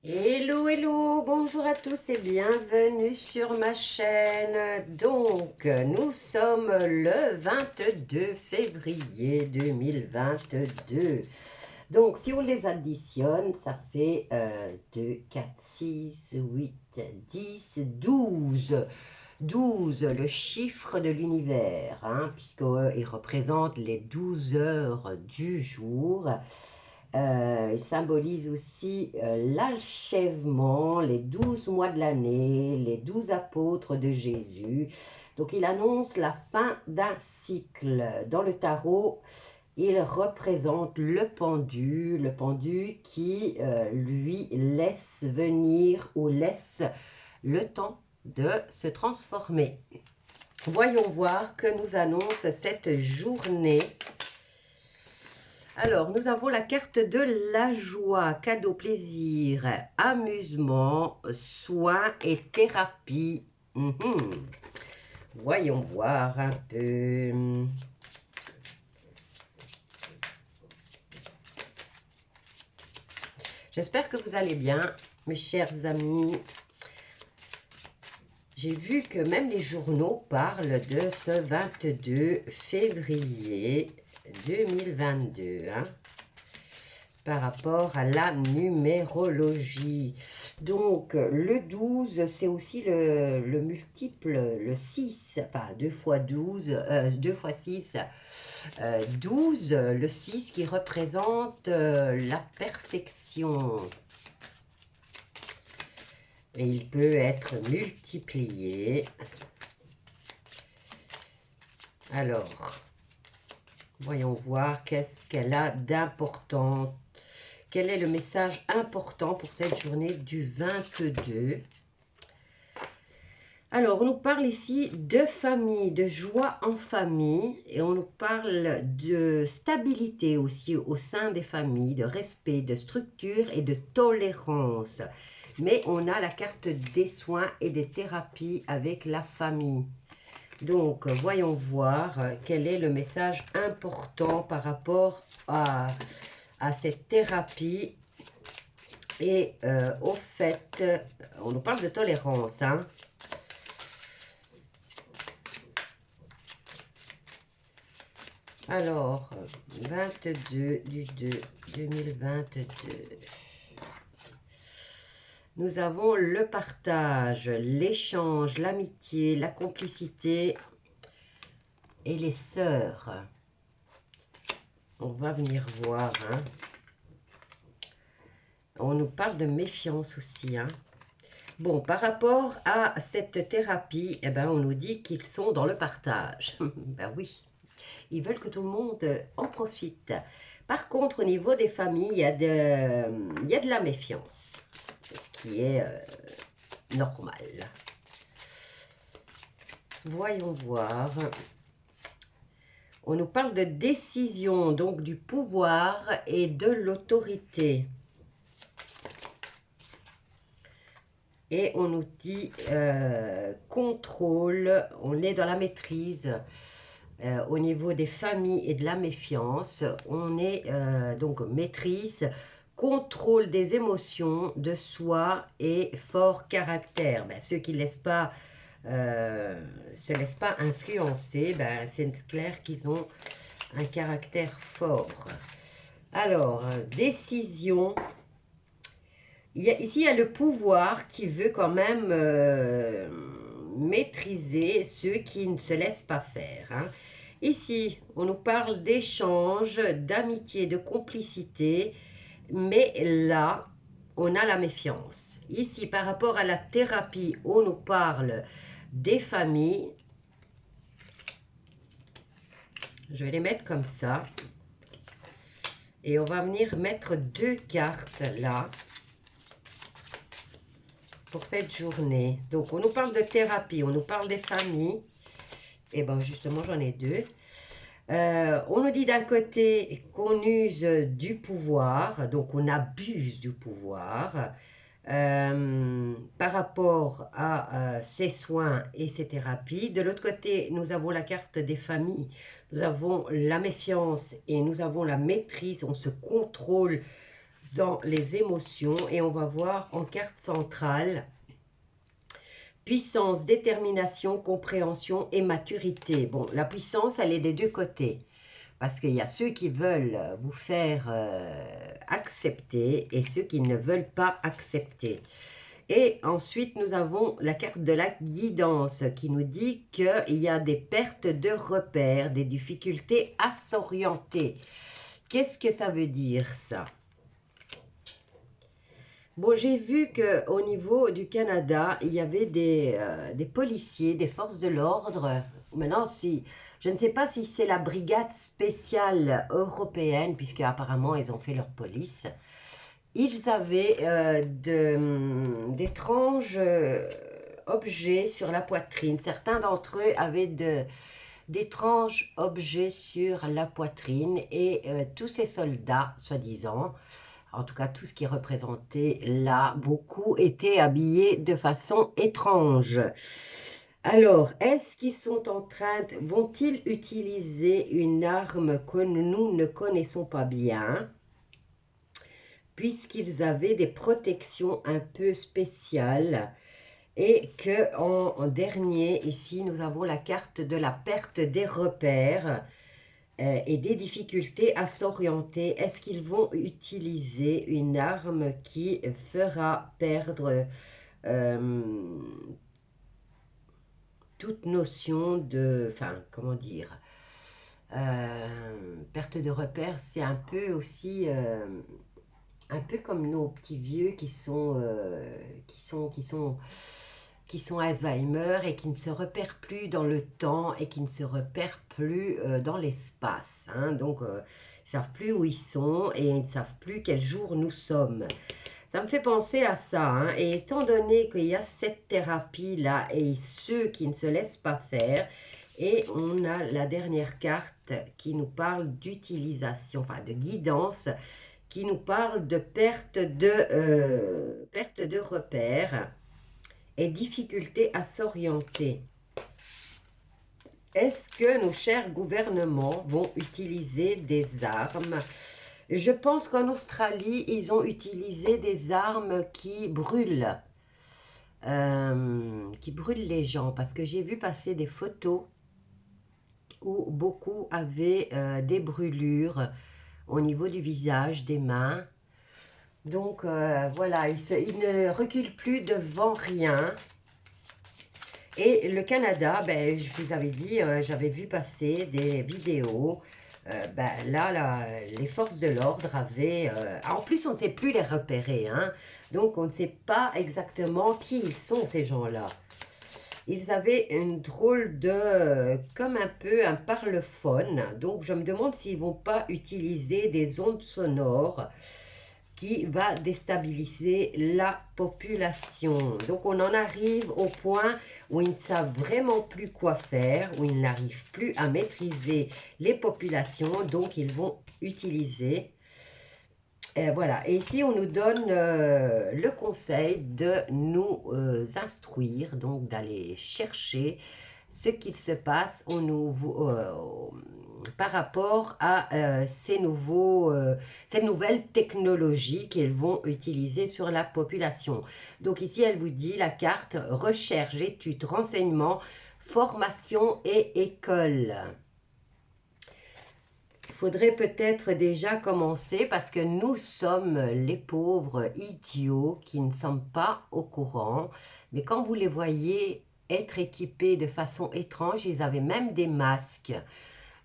Hello, hello, bonjour à tous et bienvenue sur ma chaîne. Donc, nous sommes le 22 février 2022. Donc, si on les additionne, ça fait 2, 4, 6, 8, 10, 12. 12, le chiffre de l'univers, hein, puisqu'il représente les 12 heures du jour. Il symbolise aussi l'achèvement, les 12 mois de l'année, les 12 apôtres de Jésus. Donc il annonce la fin d'un cycle. Dans le tarot, il représente le pendu qui lui laisse venir ou laisse le temps de se transformer. Voyons voir que nous annonce cette journée. Alors, nous avons la carte de la joie, cadeau, plaisir, amusement, soins et thérapie. Voyons voir un peu. J'espère que vous allez bien, mes chers amis. J'ai vu que même les journaux parlent de ce 22 février 2022, hein, par rapport à la numérologie. Donc, le 12, c'est aussi le multiple, le 6, enfin 2 fois 12, 2 fois 6, 12, le 6 qui représente la perfection. Et il peut être multiplié. Alors, voyons voir qu'est-ce qu'elle a d'important. Quel est le message important pour cette journée du 22? Alors, on nous parle ici de famille, de joie en famille, et on nous parle de stabilité aussi au sein des familles, de respect, de structure et de tolérance. Mais on a la carte des soins et des thérapies avec la famille. Donc, voyons voir quel est le message important par rapport à cette thérapie. Et au fait, on nous parle de tolérance, hein. Alors, 22 du 2 2022. Nous avons le partage, l'échange, l'amitié, la complicité et les sœurs. On va venir voir, hein. On nous parle de méfiance aussi, hein. Bon, par rapport à cette thérapie, eh ben, on nous dit qu'ils sont dans le partage. Ben oui, ils veulent que tout le monde en profite. Par contre, au niveau des familles, il y a de la méfiance, ce qui est normal. Voyons voir. On nous parle de décision, donc du pouvoir et de l'autorité. Et on nous dit contrôle, on est dans la maîtrise. Au niveau des familles et de la méfiance, on est donc maîtrise, contrôle des émotions, de soi et fort caractère. Ben, ceux qui ne se laissent pas influencer, ben, c'est clair qu'ils ont un caractère fort. Alors, décision. Ici, il y a le pouvoir qui veut quand même maîtriser ceux qui ne se laissent pas faire, hein. Ici, on nous parle d'échange, d'amitié, de complicité, mais là, on a la méfiance. Ici, par rapport à la thérapie, on nous parle des familles. Je vais les mettre comme ça. Et on va venir mettre deux cartes là pour cette journée. Donc, on nous parle de thérapie, on nous parle des familles. Et bien, justement, j'en ai deux. On nous dit d'un côté qu'on use du pouvoir, donc on abuse du pouvoir par rapport à ses soins et ses thérapies. De l'autre côté, nous avons la carte des familles, nous avons la méfiance et nous avons la maîtrise, on se contrôle dans les émotions et on va voir en carte centrale puissance, détermination, compréhension et maturité. Bon, la puissance, elle est des deux côtés. Parce qu'il y a ceux qui veulent vous faire accepter et ceux qui ne veulent pas accepter. Et ensuite, nous avons la carte de la guidance qui nous dit qu'il y a des pertes de repères, des difficultés à s'orienter. Qu'est-ce que ça veut dire, ça? Bon, j'ai vu qu'au niveau du Canada, il y avait des policiers, des forces de l'ordre. Maintenant, je ne sais pas si c'est la brigade spéciale européenne, puisque apparemment ils ont fait leur police. Ils avaient d'étranges objets sur la poitrine. Certains d'entre eux avaient d'étranges objets sur la poitrine et tous ces soldats, soi-disant, en tout cas tout ce qui est représenté là, beaucoup étaient habillés de façon étrange. Alors, est-ce qu'ils sont en train, vont-ils utiliser une arme que nous ne connaissons pas bien, puisqu'ils avaient des protections un peu spéciales et que en dernier, ici, nous avons la carte de la perte des repères et des difficultés à s'orienter. Est-ce qu'ils vont utiliser une arme qui fera perdre toute notion de, enfin, comment dire, perte de repères, c'est un peu aussi un peu comme nos petits vieux qui sont Alzheimer et qui ne se repèrent plus dans le temps et qui ne se repèrent plus dans l'espace. Hein. Donc, ils ne savent plus où ils sont et ils ne savent plus quel jour nous sommes. Ça me fait penser à ça. Hein. Et étant donné qu'il y a cette thérapie-là et ceux qui ne se laissent pas faire, et on a la dernière carte qui nous parle d'utilisation, enfin de guidance, qui nous parle de perte de repères et difficulté à s'orienter. Est-ce que nos chers gouvernements vont utiliser des armes? Je pense qu'en Australie, ils ont utilisé des armes qui brûlent les gens. Parce que j'ai vu passer des photos où beaucoup avaient des brûlures au niveau du visage, des mains. Donc voilà, ils ne reculent plus devant rien. Et le Canada, ben, je vous avais dit, j'avais vu passer des vidéos. Ben, là, les forces de l'ordre avaient... en plus, on ne sait plus les repérer. Hein, donc, on ne sait pas exactement qui ils sont, ces gens-là. Ils avaient une drôle de... comme un peu un parlophone. Donc, je me demande s'ils ne vont pas utiliser des ondes sonores qui va déstabiliser la population. Donc, on en arrive au point où ils ne savent vraiment plus quoi faire, où ils n'arrivent plus à maîtriser les populations. Donc, ils vont utiliser... voilà. Et ici, on nous donne le conseil de nous instruire, donc d'aller chercher ce qu'il se passe par rapport à ces nouvelles technologies qu'ils vont utiliser sur la population. Donc ici, elle vous dit la carte recherche, études, renseignements, formation et école. Il faudrait peut-être déjà commencer parce que nous sommes les pauvres idiots qui ne sommes pas au courant. Mais quand vous les voyez être équipés de façon étrange, ils avaient même des masques.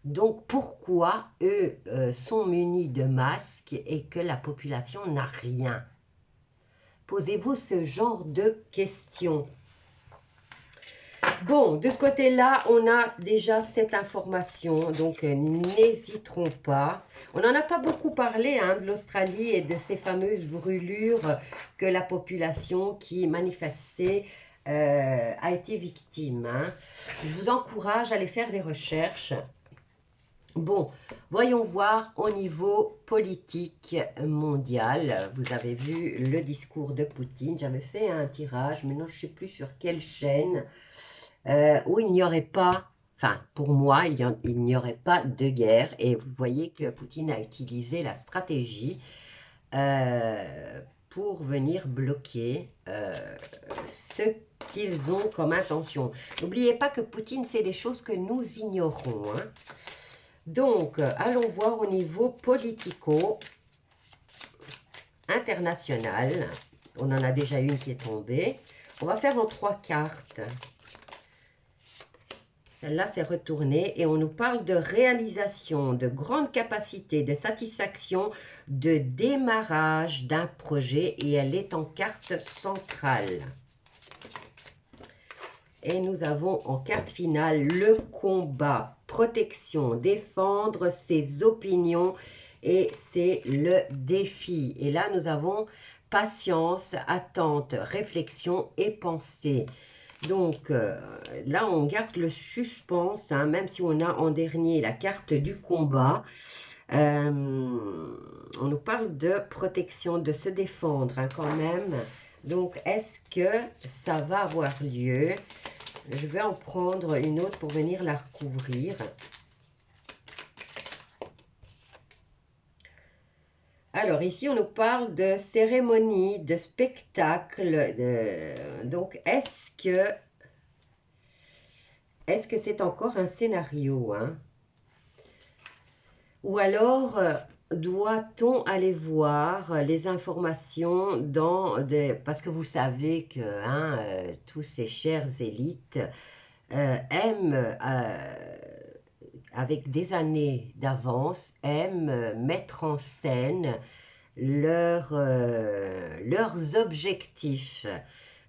Donc pourquoi eux sont munis de masques et que la population n'a rien? Posez-vous ce genre de questions. Bon, de ce côté-là, on a déjà cette information, donc n'hésiterons pas. On n'en a pas beaucoup parlé hein, de l'Australie et de ces fameuses brûlures que la population qui manifestait a été victime. Hein. Je vous encourage à aller faire des recherches. Bon, voyons voir au niveau politique mondial. Vous avez vu le discours de Poutine. J'avais fait un tirage, maintenant je ne sais plus sur quelle chaîne, où il n'y aurait pas, enfin pour moi, il n'y aurait pas de guerre. Et vous voyez que Poutine a utilisé la stratégie pour venir bloquer ce qu'ils ont comme intention. N'oubliez pas que Poutine, c'est des choses que nous ignorons. Hein. Donc, allons voir au niveau politico-international. On en a déjà une qui est tombée. On va faire en 3 cartes. Celle-là, c'est retourné et on nous parle de réalisation, de grande capacité, de satisfaction, de démarrage d'un projet et elle est en carte centrale. Et nous avons en carte finale le combat, protection, défendre ses opinions et c'est le défi. Et là, nous avons patience, attente, réflexion et pensée. Donc, là, on garde le suspense, hein, même si on a en dernier la carte du combat. On nous parle de protection, de se défendre hein, quand même. Donc, est-ce que ça va avoir lieu? Je vais en prendre une autre pour venir la recouvrir. Alors, ici, on nous parle de cérémonie, de spectacle. Donc, est-ce que c'est encore un scénario hein? Ou alors, doit-on aller voir les informations dans des... Parce que vous savez que hein, tous ces chères élites aiment, avec des années d'avance, aiment mettre en scène leurs objectifs.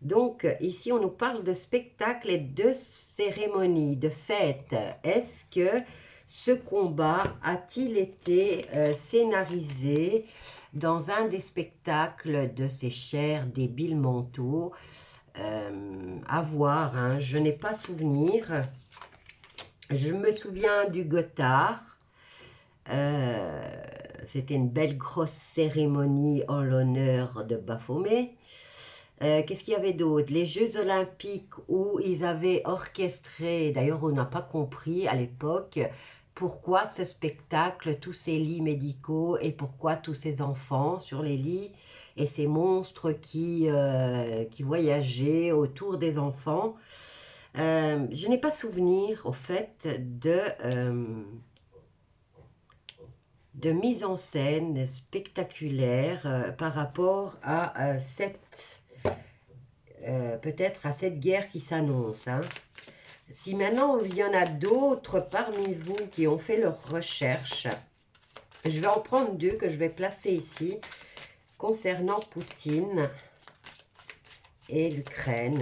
Donc, ici, on nous parle de spectacles et de cérémonies, de fêtes. Est-ce que ce combat a-t-il été scénarisé dans un des spectacles de ces chers débiles mentaux? À voir, hein, je n'ai pas souvenir. Je me souviens du Gothard. C'était une belle grosse cérémonie en l'honneur de Baphomet. Qu'est-ce qu'il y avait d'autre? Les Jeux Olympiques où ils avaient orchestré, d'ailleurs on n'a pas compris à l'époque pourquoi ce spectacle, tous ces lits médicaux et pourquoi tous ces enfants sur les lits et ces monstres qui voyageaient autour des enfants. Je n'ai pas souvenir au fait de mise en scène spectaculaire par rapport à cette peut-être à cette guerre qui s'annonce. Hein. Si maintenant il y en a d'autres parmi vous qui ont fait leurs recherches, je vais en prendre 2 que je vais placer ici concernant Poutine et l'Ukraine.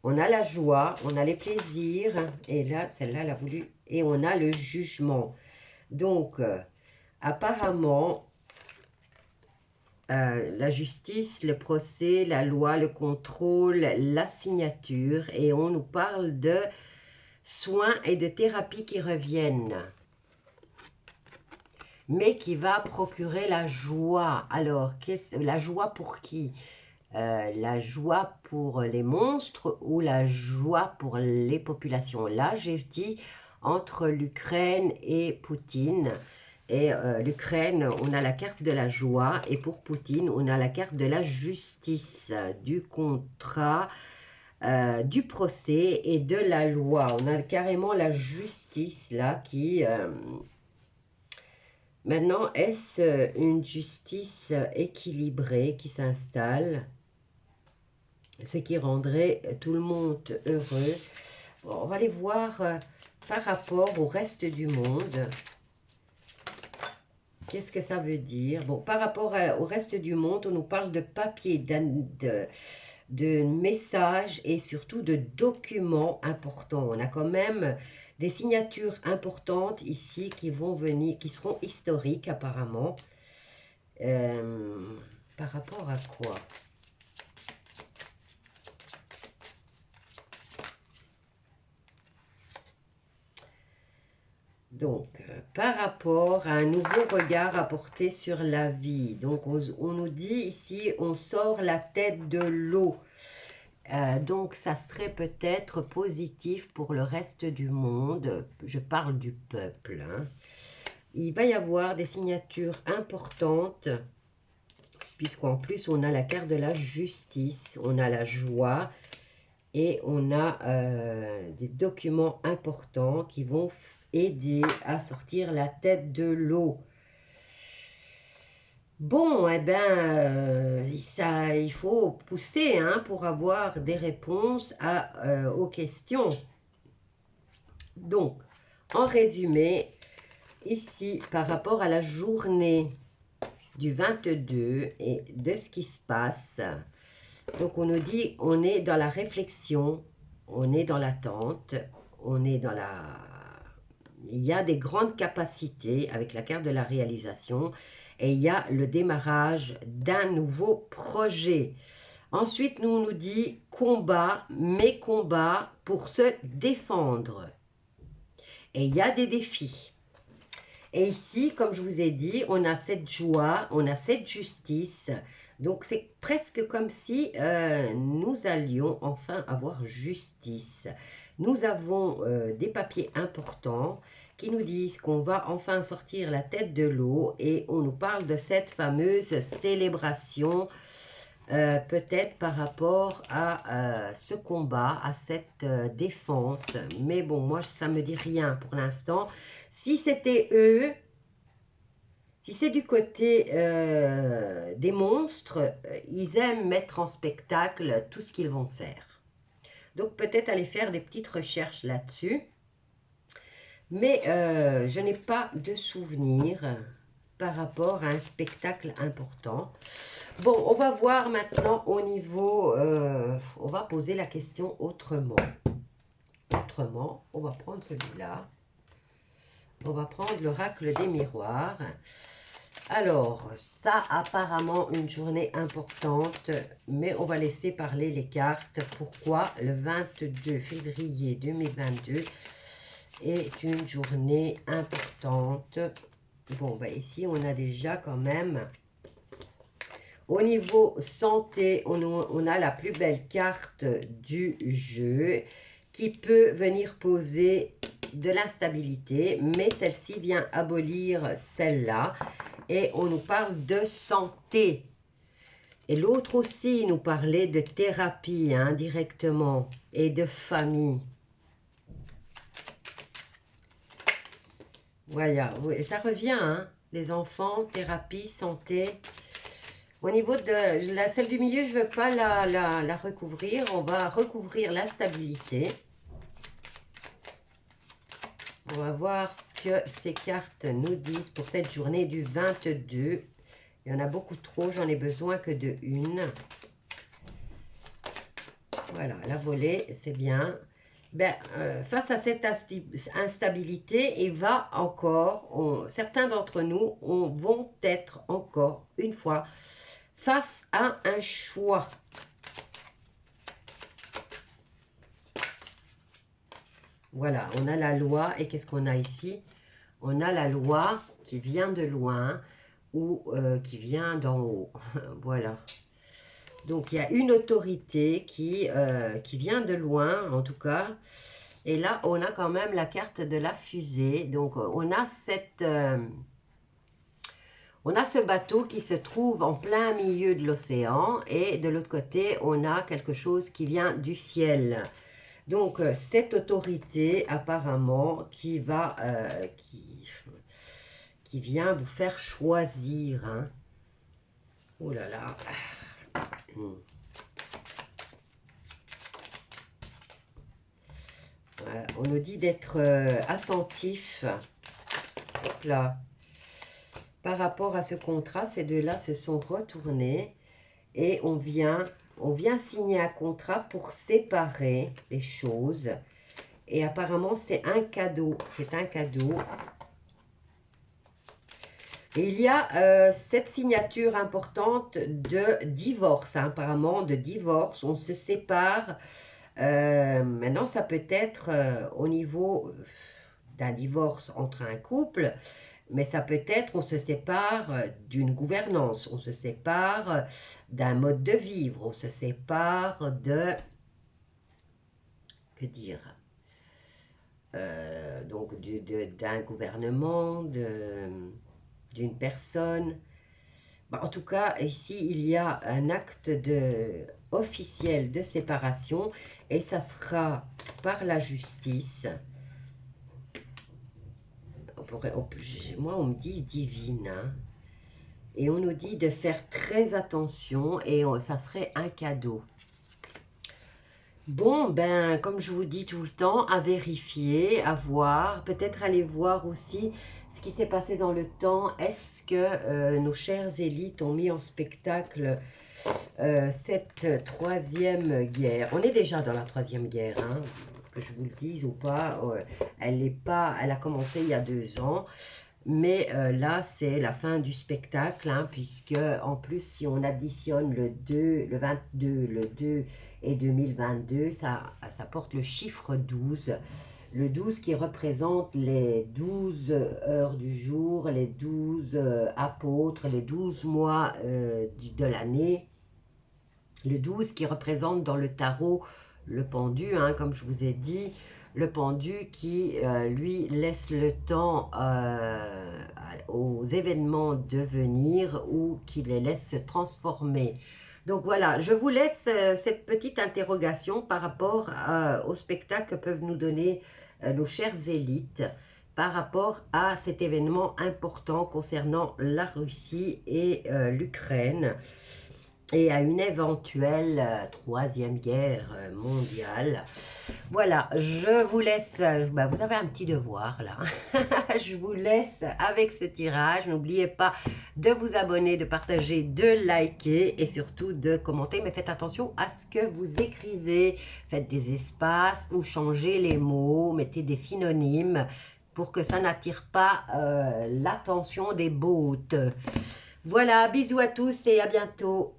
On a la joie, on a les plaisirs, et là, celle-là, elle a voulu, et on a le jugement. Donc, apparemment, la justice, le procès, la loi, le contrôle, la signature, et on nous parle de soins et de thérapies qui reviennent, mais qui va procurer la joie. Alors, la joie pour qui? La joie pour les monstres ou la joie pour les populations? Là, j'ai dit entre l'Ukraine et Poutine. Et l'Ukraine, on a la carte de la joie. Et pour Poutine, on a la carte de la justice, du contrat, du procès et de la loi. On a carrément la justice là qui... Maintenant, est-ce une justice équilibrée qui s'installe? Ce qui rendrait tout le monde heureux. Bon, on va aller voir par rapport au reste du monde. Qu'est-ce que ça veut dire? Bon, par rapport au reste du monde, on nous parle de papier, de messages et surtout de documents importants. On a quand même des signatures importantes ici qui vont venir, qui seront historiques apparemment. Par rapport à quoi? Donc, par rapport à un nouveau regard à porter sur la vie. Donc, on nous dit ici, on sort la tête de l'eau. Donc, ça serait peut-être positif pour le reste du monde. Je parle du peuple, hein. Il va y avoir des signatures importantes, puisqu'en plus, on a la carte de la justice, on a la joie et on a des documents importants qui vont aider à sortir la tête de l'eau. Bon, eh ben, il faut pousser hein, pour avoir des réponses aux questions. Donc, en résumé, ici, par rapport à la journée du 22 et de ce qui se passe, donc on nous dit, on est dans la réflexion, on est dans l'attente, on est dans la... Il y a des grandes capacités avec la carte de la réalisation et il y a le démarrage d'un nouveau projet. Ensuite, nous, on nous dit combat, mais combat pour se défendre. Et il y a des défis. Et ici, comme je vous ai dit, on a cette joie, on a cette justice. Donc, c'est presque comme si nous allions enfin avoir justice. Nous avons des papiers importants qui nous disent qu'on va enfin sortir la tête de l'eau et on nous parle de cette fameuse célébration, peut-être par rapport à ce combat, à cette défense. Mais bon, moi, ça ne me dit rien pour l'instant. Si c'était eux, si c'est du côté des monstres, ils aiment mettre en spectacle tout ce qu'ils vont faire. Donc peut-être aller faire des petites recherches là-dessus. Mais je n'ai pas de souvenir par rapport à un spectacle important. Bon, on va voir maintenant au niveau... on va poser la question autrement. Autrement, on va prendre celui-là. On va prendre l'oracle des miroirs. Alors, ça, apparemment, une journée importante, mais on va laisser parler les cartes. Pourquoi le 22 février 2022 est une journée importante? Bon, ben ici, on a déjà quand même, au niveau santé, on a la plus belle carte du jeu qui peut venir poser de l'instabilité, mais celle-ci vient abolir celle-là. Et on nous parle de santé. Et l'autre aussi nous parlait de thérapie hein, directement et de famille. Voilà, ça revient, hein, les enfants, thérapie, santé. Au niveau de celle du milieu, je ne veux pas la recouvrir. On va recouvrir la stabilité. On va voir ce que ces cartes nous disent pour cette journée du 22. Il y en a beaucoup trop, j'en ai besoin que de une. Voilà, la volée, c'est bien. Ben, face à cette instabilité, il va encore, certains d'entre nous vont être encore une fois face à un choix. Voilà, on a la loi et qu'est-ce qu'on a ici? On a la loi qui vient de loin ou qui vient d'en haut. Voilà. Donc, il y a une autorité qui vient de loin, en tout cas. Et là, on a quand même la carte de la fusée. Donc, on a ce bateau qui se trouve en plein milieu de l'océan. Et de l'autre côté, on a quelque chose qui vient du ciel. Donc, cette autorité, apparemment, qui vient vous faire choisir. Hein. Oh là là. Voilà, on nous dit d'être attentif. Hop là. Par rapport à ce contrat, ces deux-là se sont retournés et on vient signer un contrat pour séparer les choses. Et apparemment, c'est un cadeau. C'est un cadeau. Et il y a cette signature importante de divorce. Hein, apparemment, de divorce. On se sépare. Maintenant, ça peut être au niveau d'un divorce entre un couple. Mais ça peut être, on se sépare d'une gouvernance, on se sépare d'un mode de vivre, on se sépare de que dire, donc d'un gouvernement, d'une personne. Bah, en tout cas, ici, il y a un acte officiel de séparation et ça sera par la justice. Moi, on me dit divine, hein. Et on nous dit de faire très attention et ça serait un cadeau. Bon, ben, comme je vous dis tout le temps, à vérifier, à voir, peut-être aller voir aussi ce qui s'est passé dans le temps. Est-ce que nos chères élites ont mis en spectacle cette troisième guerre? On est déjà dans la troisième guerre, hein, que je vous le dise ou pas. Elle a commencé il y a 2 ans. Mais là, c'est la fin du spectacle, hein, puisque en plus, si on additionne le 2, le 22, le 2 et 2022, ça porte le chiffre 12. Le 12 qui représente les 12 heures du jour, les 12 apôtres, les 12 mois de l'année. Le 12 qui représente dans le tarot le pendu, hein, comme je vous ai dit, le pendu qui, lui, laisse le temps aux événements de venir ou qui les laisse se transformer. Donc voilà, je vous laisse cette petite interrogation par rapport au spectacle que peuvent nous donner nos chères élites par rapport à cet événement important concernant la Russie et l'Ukraine et à une éventuelle troisième guerre mondiale. Voilà, je vous laisse, vous avez un petit devoir là, je vous laisse avec ce tirage. N'oubliez pas de vous abonner, de partager, de liker et surtout de commenter, mais faites attention à ce que vous écrivez, faites des espaces ou changez les mots, mettez des synonymes pour que ça n'attire pas l'attention des bots. Voilà, bisous à tous et à bientôt.